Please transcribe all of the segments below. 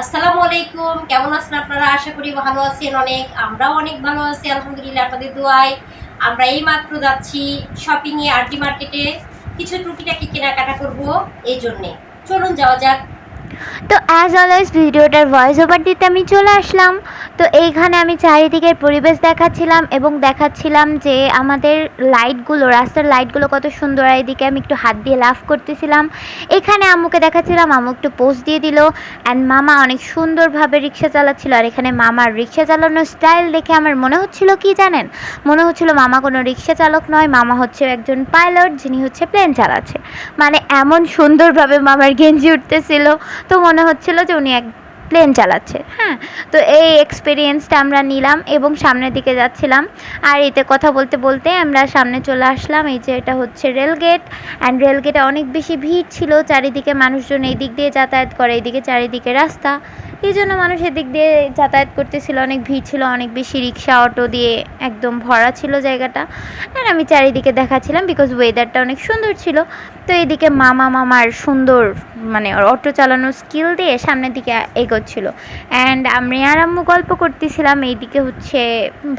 আসসালামু আলাইকুম। কেমন আছেন আপনারা? আশা করি ভালো আছেন অনেক। আমরাও অনেক ভালো আছি আলহামদুলিল্লাহ আপনাদের দোয়ায়। আমরা এইমাত্র যাচ্ছি শপিং এ আরটি মার্কেটে। কিছু টুকিটাকি কেনাকাটা করব এইজন্যে। চলুন যাওয়া যাক। তো অ্যাজ অলওয়েজ ভিডিওটার ভয়েস ওভার দিতে আমি চলে আসলাম। তো এইখানে আমি চারিদিকের পরিবেশ দেখাচ্ছিলাম এবং দেখাচ্ছিলাম যে আমাদের লাইটগুলো, রাস্তার লাইটগুলো কত সুন্দর। এইদিকে আমি একটু হাত দিয়ে লাভ করতেছিলাম। এখানে আম্মুকে দেখাচ্ছিলাম, আম্মু একটু পোজ দিয়ে দিল। অ্যান্ড মামা অনেক সুন্দরভাবে রিক্সা চালাচ্ছিল। আর এখানে মামার রিক্সা চালানোর স্টাইল দেখে আমার মনে হচ্ছিল কি জানেন, মনে হচ্ছিল মামা কোনো রিক্সা চালক নয়, মামা হচ্ছে একজন পাইলট যিনি হচ্ছে প্লেন চালাচ্ছে। মানে এমন সুন্দরভাবে মামার গেঞ্জি উঠতেছিল, তো মনে হচ্ছিল যে উনি এক প্লেন চালাচ্ছে। হ্যাঁ, তো এই এক্সপিরিয়েন্সটা আমরা নিলাম এবং সামনের দিকে যাচ্ছিলাম। আর এতে কথা বলতে বলতে আমরা সামনে চলে আসলাম। এই যে এটা হচ্ছে রেলগেট, অ্যান্ড রেলগেটে অনেক বেশি ভিড় ছিল। চারিদিকে মানুষজন এই দিক দিয়ে যাতায়াত করে, এইদিকে চারিদিকে রাস্তা, এই জন্য মানুষ এদিক দিয়ে যাতায়াত করতেছিল। অনেক ভিড় ছিল, অনেক বেশি রিক্সা অটো দিয়ে একদম ভরা ছিল জায়গাটা। আর আমি চারিদিকে দেখাচ্ছিলাম বিকজ ওয়েদারটা অনেক সুন্দর ছিল। তো এইদিকে মামার সুন্দর মানে অটো চালানোর স্কিল দিয়ে সামনের দিকে এগোচ্ছিল। অ্যান্ড আমি আর আম্মু গল্প করতেছিলাম। এইদিকে হচ্ছে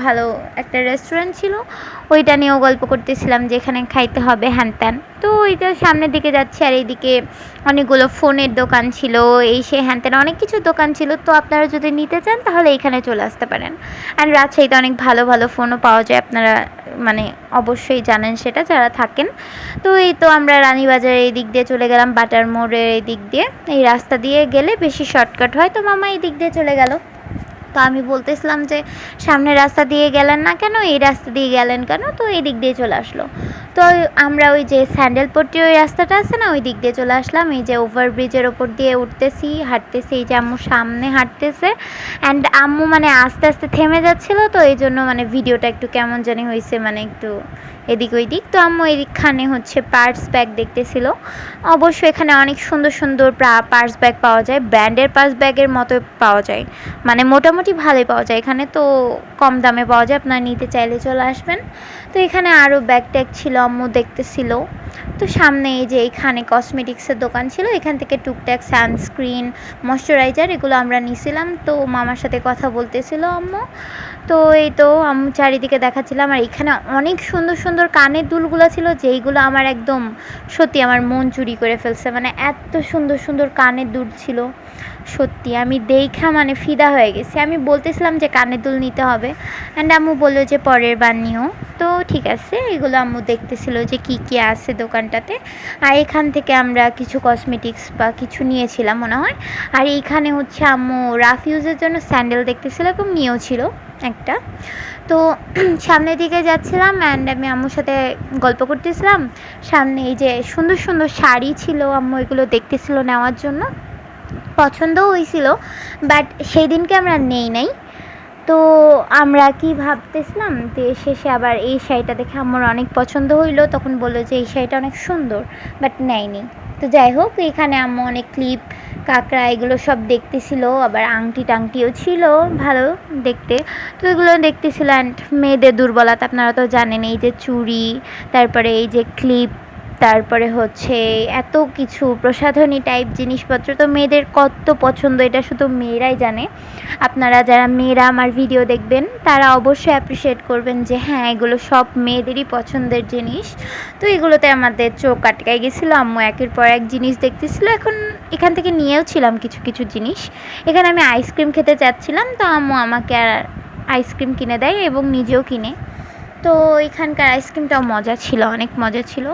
ভালো একটা রেস্টুরেন্ট ছিল, ওইটা নিয়েও গল্প করতেছিলাম যে এখানে খাইতে হবে হ্যান ত্যান। তো ওইটা সামনের দিকে যাচ্ছি। আর এইদিকে অনেকগুলো ফোনের দোকান ছিল, এই সে হ্যান ত্যান অনেক কিছু দোকান ছিল। তো আপনারা যদি নিতে চান তাহলে এইখানে চলে আসতে পারেন। অ্যান্ড রাজশাহীতে অনেক ভালো ভালো ফোনও পাওয়া যায়, আপনারা মানে অবশ্যই জানেন সেটা যারা থাকেন। তো এই তো আমরা রানীবাজারের এই দিক দিয়ে চলে গেলাম, বাটার মোড়ের এই দিক দিয়ে। এই রাস্তা দিয়ে গেলে বেশি শর্টকাট হয়, তো মামা এই দিক দিয়ে চলে গেল। তো আমি বলতেছিলাম যে সামনের রাস্তা দিয়ে গেলেন না কেন, এই রাস্তা দিয়ে গেলেন কেন? তো এই দিক দিয়ে চলে আসলো। তো আমরা ওই যে স্যান্ডেলপট্টি ওই রাস্তাটা আছে না, ওই দিক দিয়ে চলে আসলাম। এই যে ওভারব্রিজের ওপর দিয়ে উঠতেছি, হাঁটতেছি। এই যে আম্মু সামনে হাঁটতেছে, অ্যান্ড আম্মু মানে আস্তে আস্তে থেমে যাচ্ছিল। তো এই জন্য মানে ভিডিওটা একটু কেমন জানি হয়েছে, মানে একটু এদিক ওই দিক। তো আম্মু এইখানে হচ্ছে পার্স ব্যাগ দেখতেছিল। অবশ্যই এখানে অনেক সুন্দর সুন্দর পার্স ব্যাগ পাওয়া যায়, ব্র্যান্ডের পার্স ব্যাগের মতো পাওয়া যায়, মানে মোটামুটি ভালোই পাওয়া যায় এখানে। তো কম দামে পাওয়া যায়, আপনারা নিতে চাইলে চলে আসবেন। তো এখানে আরও ব্যাগ ট্যাগ ছিল, আম্মু দেখতেছিল। তো সামনে এই যে এখানে কসমেটিক্সের দোকান ছিল, এখান থেকে টুকটাক সানস্ক্রিন, ময়শ্চারাইজার এগুলো আমরা নিয়েছিলাম। তো মামার সাথে কথা বলতেছিল আম্মু। তো এই তো আমি চারিদিকে দেখাচ্ছিলাম। আর এখানে অনেক সুন্দর সুন্দর কানের দুলগুলো ছিল, যেইগুলো আমার একদম সত্যি আমার মন চুরি করে ফেলছে। মানে এত সুন্দর সুন্দর কানের দুল ছিল, সত্যি আমি দেখা মানে ফিদা হয়ে গেছি। আমি বলতেছিলাম যে কানের দুল নিতে হবে, অ্যান্ড আম্মু বললো যে পরের বার নিও। তো ঠিক আছে, এগুলো আম্মু দেখতেছিল যে কী কী আছে দোকানটাতে। আর এখান থেকে আমরা কিছু কসমেটিক্স বা কিছু নিয়েছিলাম মনে হয়। আর এইখানে হচ্ছে আম্মু রাফ ইউজের জন্য স্যান্ডেল দেখতেছিল এবং নিয়েও ছিল একটা। তো সামনের দিকে যাচ্ছিলাম, অ্যান্ড আমি আম্মুর সাথে গল্প করতেছিলাম। সামনে এই যে সুন্দর সুন্দর শাড়ি ছিল, আম্মু এগুলো দেখতেছিল নেওয়ার জন্য। পছন্দও হয়েছিল, বাট সেই দিনকে আমরা নেই নাই। তো আমরা কি ভাবতেছিলাম যে শেষে আবার এই শাড়িটা দেখে আমার অনেক পছন্দ হইলো, তখন বললো যে এই শাড়িটা অনেক সুন্দর, বাট নেয়নি। তো যাই হোক, এখানে আম্মু অনেক ক্লিপ, কাঁকড়া এগুলো সব দেখতেছিল, আবার আংটি টাংটিও ছিল ভালো দেখতে। তো এগুলো দেখতেছিল। অ্যান্ড মেয়েদের দুর্বলতা আপনারা তো জানেন, এই যে চুড়ি, তারপরে এই যে ক্লিপ, তারপরে হচ্ছে এত কিছু প্রসাধনী টাইপ জিনিসপত্র, তো মেয়েদের কত পছন্দ এটা শুধু মেয়েরাই জানে। আপনারা যারা মেয়েরা আমার ভিডিও দেখবেন তারা অবশ্যই অ্যাপ্রিসিয়েট করবেন যে হ্যাঁ, এগুলো সব মেয়েদেরই পছন্দের জিনিস। তো এগুলোতে আমাদের চোখ আটকাই গেছিলো, আম্মু একের পর এক জিনিস দেখতেছিল। এখন এখান থেকে নিয়েও ছিলাম কিছু কিছু জিনিস। এখানে আমি আইসক্রিম খেতে চাচ্ছিলাম, তো আম্মু আমাকে আর আইসক্রিম কিনে দেয় এবং নিজেও কিনে। তো এখানকার আইসক্রিমটাও মজা ছিল, অনেক মজা ছিল।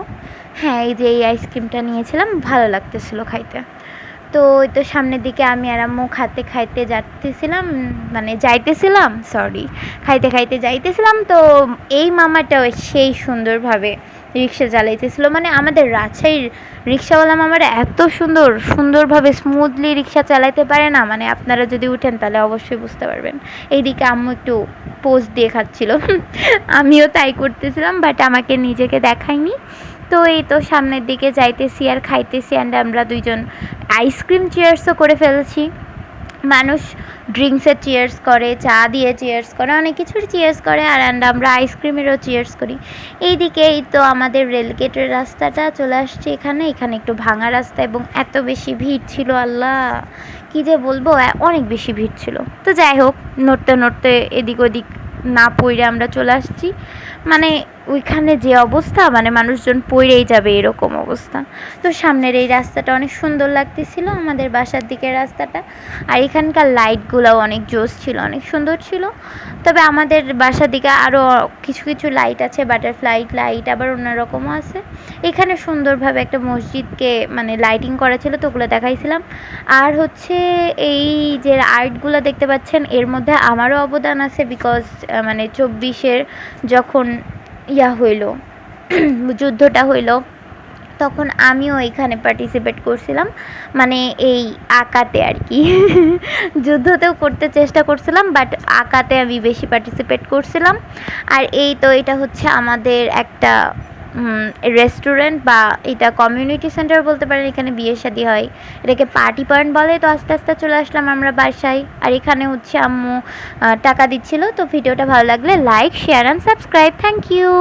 হ্যাঁ, এই যে এই আইসক্রিমটা নিয়েছিলাম, ভালো লাগতেছিলো খাইতে। তো ওই তো সামনের দিকে আমি আর আম্মু খাইতে খাইতে যাইতেছিলাম, মানে যাইতেছিলাম, সরি, খাইতে খাইতে যাইতেছিলাম। তো এই মামাটাও সেই সুন্দরভাবে রিক্সা চালাইতেছিল। মানে আমাদের রাজশাহীর রিক্সাওয়ালা মামারা এত সুন্দরভাবে স্মুথলি রিক্সা চালাইতে পারে না, মানে আপনারা যদি উঠেন তাহলে অবশ্যই বুঝতে পারবেন। এইদিকে আম্মু একটু পোজ দিয়ে খাচ্ছিল, আমিও তাই করতেছিলাম, বাট আমাকে নিজেকে দেখাইনি। তো এই তো সামনের দিকে যাইতেছি আর খাইতেছি, অ্যান্ড আমরা দুইজন আইসক্রিম চিয়ার্সও করে ফেলছি। মানুষ ড্রিঙ্কসের চিয়ার্স করে, চা দিয়ে চিয়ার্স করে, অনেক কিছুর চিয়ার্স করে, আর আমরা আইসক্রিমেরও চিয়ার্স করি। এইদিকে এই তো আমাদের রেলগেটের রাস্তাটা চলে আসছে এখানে একটু ভাঙা রাস্তা এবং এত বেশি ভিড় ছিল, আল্লাহ কী যে বলবো, অনেক বেশি ভিড় ছিল। তো যাই হোক, নড়তে নড়তে এদিক ওদিক না পড়ে আমরা চলে আসছি। মানে ওইখানে যে অবস্থা, মানে মানুষজন পড়েই যাবে এরকম অবস্থা। তো সামনের এই রাস্তাটা অনেক সুন্দর লাগতেছিল, আমাদের বাসার দিকের রাস্তাটা। আর এখানকার লাইটগুলোও অনেক জোস ছিল, অনেক সুন্দর ছিল। তবে আমাদের বাসার দিকে আরও কিছু কিছু লাইট আছে, বাটারফ্লাই লাইট আবার অন্যরকমও আছে। এখানে সুন্দরভাবে একটা মসজিদকে মানে লাইটিং করা ছিল, তো ওগুলো দেখাইছিলাম। আর হচ্ছে এই যে আর্টগুলো দেখতে পাচ্ছেন, এর মধ্যে আমারও অবদান আছে, বিকজ মানে 24-এর যখন হইল যুদ্ধটা হইল, তখন আমিও এখানে পার্টিসিপেট করছিলাম, মানে এই আঁকাতে আর কি। যুদ্ধতেও করতে চেষ্টা করছিলাম, বাট আঁকাতে আমি বেশি পার্টিসিপেট করছিলাম। আর এই তো এটা হচ্ছে আমাদের একটা রেস্টুরেন্ট, বা এটা কমিউনিটি সেন্টার বলতে পারেন। এখানে বিয়ে শাদী হয়, এটাকে পার্টি পয়েন্ট বলে। তো আস্তে আস্তে চলে আসলাম আমরা বাসায়। আর এখানে হচ্ছে আম্মু টাকা দিচ্ছিল। তো ভিডিওটা ভালো লাগলে like, share and subscribe. Thank you.